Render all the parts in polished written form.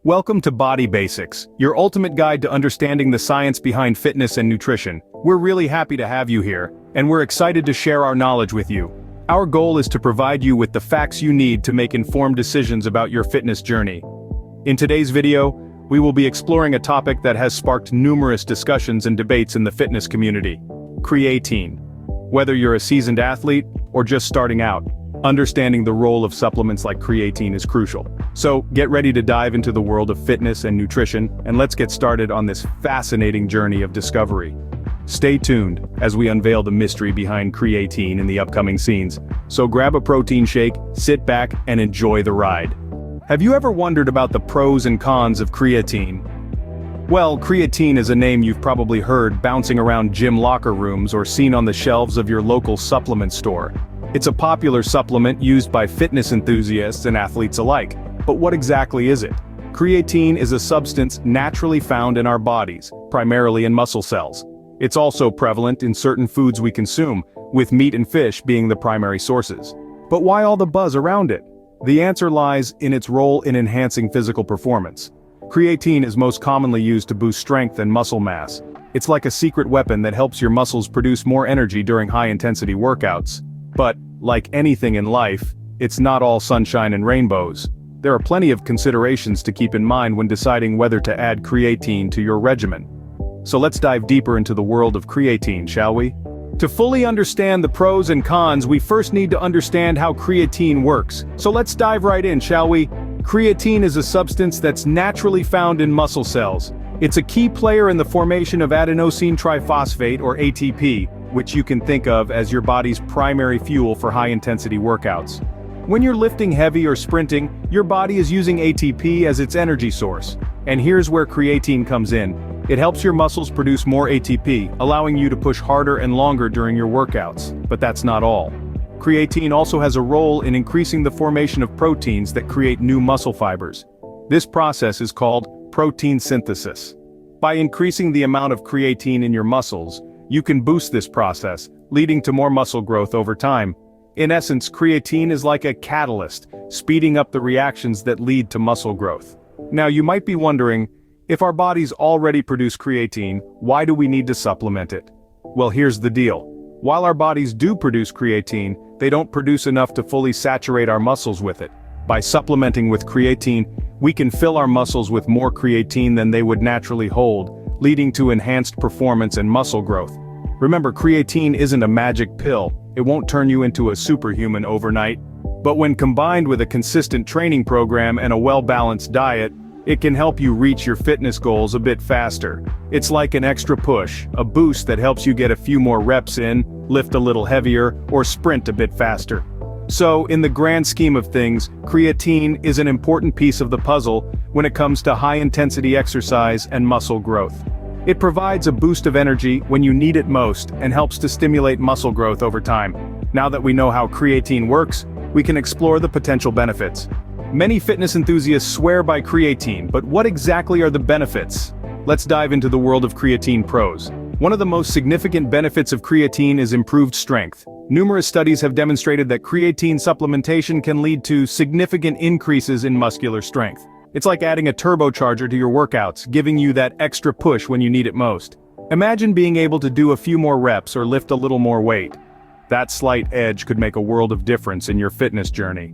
Welcome to Body Basics, your ultimate guide to understanding the science behind fitness and nutrition. We're really happy to have you here, and we're excited to share our knowledge with you. Our goal is to provide you with the facts you need to make informed decisions about your fitness journey. In today's video, we will be exploring a topic that has sparked numerous discussions and debates in the fitness community: creatine. Whether you're a seasoned athlete or just starting out, understanding the role of supplements like creatine is crucial. So, get ready to dive into the world of fitness and nutrition, and let's get started on this fascinating journey of discovery. Stay tuned as we unveil the mystery behind creatine in the upcoming scenes. So grab a protein shake, sit back, and enjoy the ride. Have you ever wondered about the pros and cons of creatine? Well, creatine is a name you've probably heard bouncing around gym locker rooms or seen on the shelves of your local supplement store. It's a popular supplement used by fitness enthusiasts and athletes alike. But what exactly is it? Creatine is a substance naturally found in our bodies, primarily in muscle cells. It's also prevalent in certain foods we consume, with meat and fish being the primary sources. But why all the buzz around it? The answer lies in its role in enhancing physical performance. Creatine is most commonly used to boost strength and muscle mass. It's like a secret weapon that helps your muscles produce more energy during high-intensity workouts. But, like anything in life, it's not all sunshine and rainbows. There are plenty of considerations to keep in mind when deciding whether to add creatine to your regimen. So let's dive deeper into the world of creatine, shall we? To fully understand the pros and cons, we first need to understand how creatine works. So let's dive right in, shall we? Creatine is a substance that's naturally found in muscle cells. It's a key player in the formation of adenosine triphosphate, or ATP, which you can think of as your body's primary fuel for high-intensity workouts. When you're lifting heavy or sprinting, your body is using ATP as its energy source. And here's where creatine comes in. It helps your muscles produce more ATP, allowing you to push harder and longer during your workouts. But that's not all. Creatine also has a role in increasing the formation of proteins that create new muscle fibers. This process is called protein synthesis. By increasing the amount of creatine in your muscles, you can boost this process, leading to more muscle growth over time. In essence, creatine is like a catalyst, speeding up the reactions that lead to muscle growth. Now you might be wondering, if our bodies already produce creatine, why do we need to supplement it? Well, here's the deal. While our bodies do produce creatine, they don't produce enough to fully saturate our muscles with it. By supplementing with creatine, we can fill our muscles with more creatine than they would naturally hold, leading to enhanced performance and muscle growth. Remember, creatine isn't a magic pill. It won't turn you into a superhuman overnight. But when combined with a consistent training program and a well-balanced diet, it can help you reach your fitness goals a bit faster. It's like an extra push, a boost that helps you get a few more reps in, lift a little heavier, or sprint a bit faster. So, in the grand scheme of things, creatine is an important piece of the puzzle when it comes to high-intensity exercise and muscle growth. It provides a boost of energy when you need it most and helps to stimulate muscle growth over time. Now that we know how creatine works, we can explore the potential benefits. Many fitness enthusiasts swear by creatine, but what exactly are the benefits? Let's dive into the world of creatine pros. One of the most significant benefits of creatine is improved strength. Numerous studies have demonstrated that creatine supplementation can lead to significant increases in muscular strength. It's like adding a turbocharger to your workouts, giving you that extra push when you need it most. Imagine being able to do a few more reps or lift a little more weight. That slight edge could make a world of difference in your fitness journey.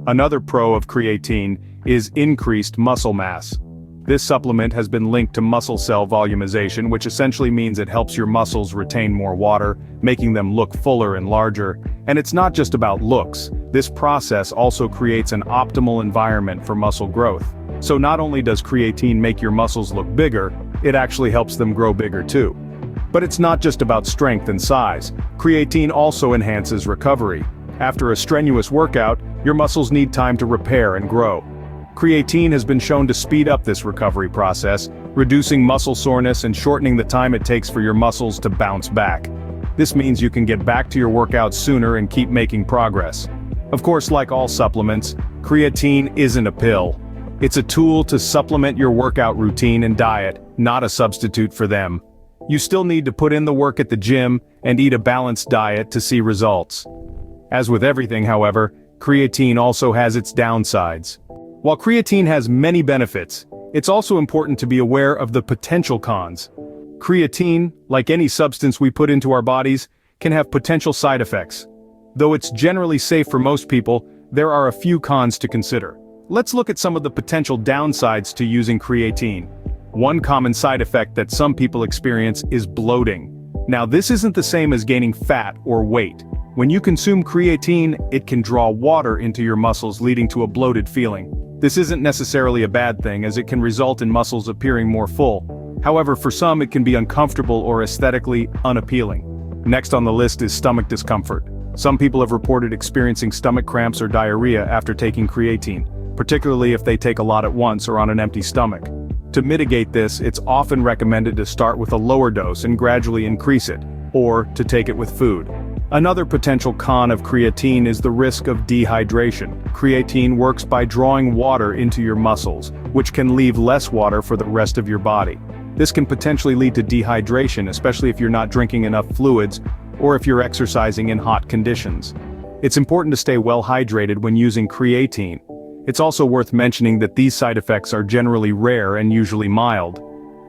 Another pro of creatine is increased muscle mass. This supplement has been linked to muscle cell volumization, which essentially means it helps your muscles retain more water, making them look fuller and larger. And it's not just about looks. This process also creates an optimal environment for muscle growth. So not only does creatine make your muscles look bigger, it actually helps them grow bigger too. But it's not just about strength and size. Creatine also enhances recovery. After a strenuous workout, your muscles need time to repair and grow. Creatine has been shown to speed up this recovery process, reducing muscle soreness and shortening the time it takes for your muscles to bounce back. This means you can get back to your workouts sooner and keep making progress. Of course, like all supplements, creatine isn't a pill. It's a tool to supplement your workout routine and diet, not a substitute for them. You still need to put in the work at the gym and eat a balanced diet to see results. As with everything, however, creatine also has its downsides. While creatine has many benefits, It's also important to be aware of the potential cons. Creatine, like any substance we put into our bodies, can have potential side effects. Though it's generally safe for most people, there are a few cons to consider. Let's look at some of the potential downsides to using creatine. One common side effect that some people experience is bloating. Now, this isn't the same as gaining fat or weight. When you consume creatine, it can draw water into your muscles, leading to a bloated feeling. This isn't necessarily a bad thing, as it can result in muscles appearing more full. However, for some it can be uncomfortable or aesthetically unappealing. Next on the list is stomach discomfort. Some people have reported experiencing stomach cramps or diarrhea after taking creatine, particularly if they take a lot at once or on an empty stomach. To mitigate this, it's often recommended to start with a lower dose and gradually increase it, or to take it with food. Another potential con of creatine is the risk of dehydration. Creatine works by drawing water into your muscles, which can leave less water for the rest of your body. This can potentially lead to dehydration, especially if you're not drinking enough fluids or if you're exercising in hot conditions. It's important to stay well hydrated when using creatine. It's also worth mentioning that these side effects are generally rare and usually mild.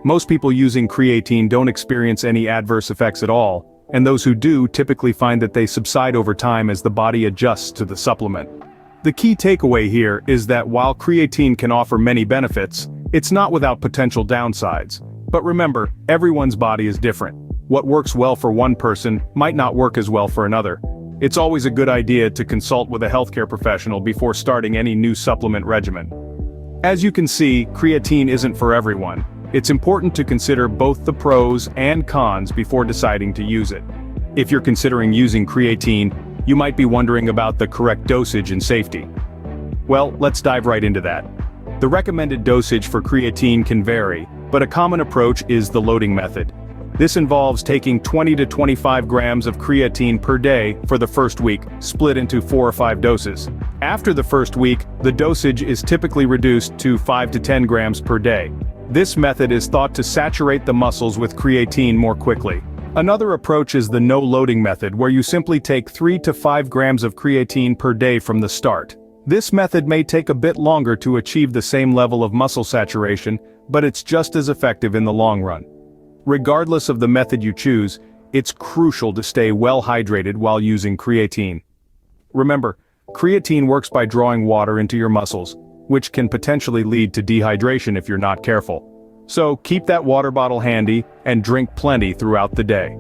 Most people using creatine don't experience any adverse effects at all, and those who do typically find that they subside over time as the body adjusts to the supplement. The key takeaway here is that while creatine can offer many benefits, it's not without potential downsides. But remember, everyone's body is different. What works well for one person might not work as well for another. It's always a good idea to consult with a healthcare professional before starting any new supplement regimen. As you can see, creatine isn't for everyone. It's important to consider both the pros and cons before deciding to use it. If you're considering using creatine, you might be wondering about the correct dosage and safety. Well, let's dive right into that. The recommended dosage for creatine can vary, but a common approach is the loading method. This involves taking 20 to 25 grams of creatine per day for the first week, split into 4 or 5 doses. After the first week, the dosage is typically reduced to 5 to 10 grams per day. This method is thought to saturate the muscles with creatine more quickly. Another approach is the no-loading method, where you simply take 3 to 5 grams of creatine per day from the start. This method may take a bit longer to achieve the same level of muscle saturation, but it's just as effective in the long run. Regardless of the method you choose, it's crucial to stay well hydrated while using creatine. Remember, creatine works by drawing water into your muscles, which can potentially lead to dehydration if you're not careful. So keep that water bottle handy and drink plenty throughout the day.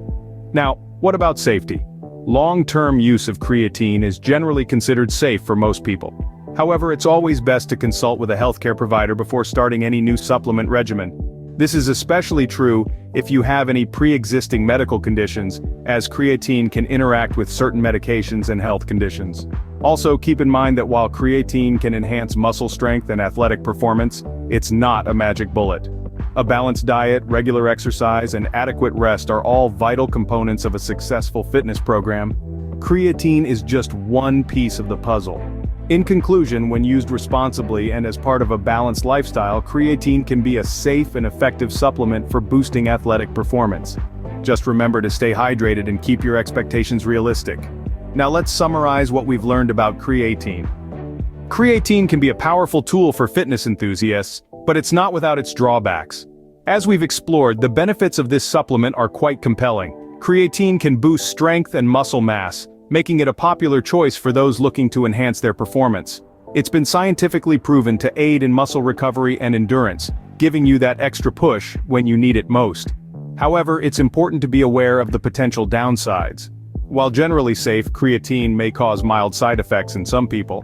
Now, what about safety? Long-term use of creatine is generally considered safe for most people. However, it's always best to consult with a healthcare provider before starting any new supplement regimen. This is especially true if you have any pre-existing medical conditions, as creatine can interact with certain medications and health conditions. Also, keep in mind that while creatine can enhance muscle strength and athletic performance, it's not a magic bullet. A balanced diet, regular exercise, and adequate rest are all vital components of a successful fitness program. Creatine is just one piece of the puzzle. In conclusion, when used responsibly and as part of a balanced lifestyle, creatine can be a safe and effective supplement for boosting athletic performance. Just remember to stay hydrated and keep your expectations realistic. Now let's summarize what we've learned about creatine. Creatine can be a powerful tool for fitness enthusiasts, but it's not without its drawbacks. As we've explored, the benefits of this supplement are quite compelling. Creatine can boost strength and muscle mass, making it a popular choice for those looking to enhance their performance. It's been scientifically proven to aid in muscle recovery and endurance, giving you that extra push when you need it most. However, it's important to be aware of the potential downsides. While generally safe, creatine may cause mild side effects in some people.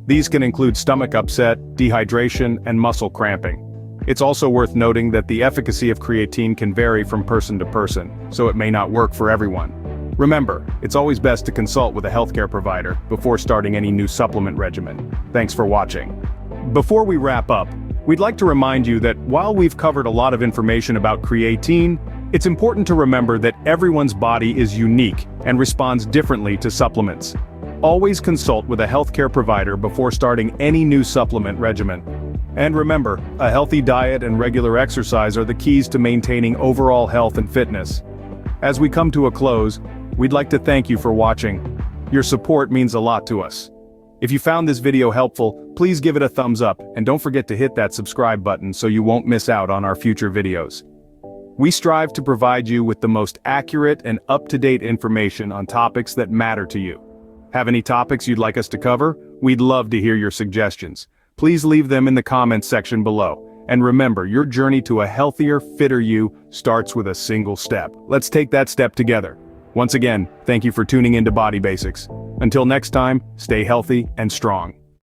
These can include stomach upset, dehydration, and muscle cramping. It's also worth noting that the efficacy of creatine can vary from person to person, so it may not work for everyone. Remember, it's always best to consult with a healthcare provider before starting any new supplement regimen. Thanks for watching. Before we wrap up, we'd like to remind you that while we've covered a lot of information about creatine, it's important to remember that everyone's body is unique and responds differently to supplements. Always consult with a healthcare provider before starting any new supplement regimen. And remember, a healthy diet and regular exercise are the keys to maintaining overall health and fitness. As we come to a close, we'd like to thank you for watching. Your support means a lot to us. If you found this video helpful, please give it a thumbs up and don't forget to hit that subscribe button so you won't miss out on our future videos. We strive to provide you with the most accurate and up-to-date information on topics that matter to you. Have any topics you'd like us to cover? We'd love to hear your suggestions. Please leave them in the comments section below. And remember, your journey to a healthier, fitter you starts with a single step. Let's take that step together. Once again, thank you for tuning into Body Basics. Until next time, stay healthy and strong.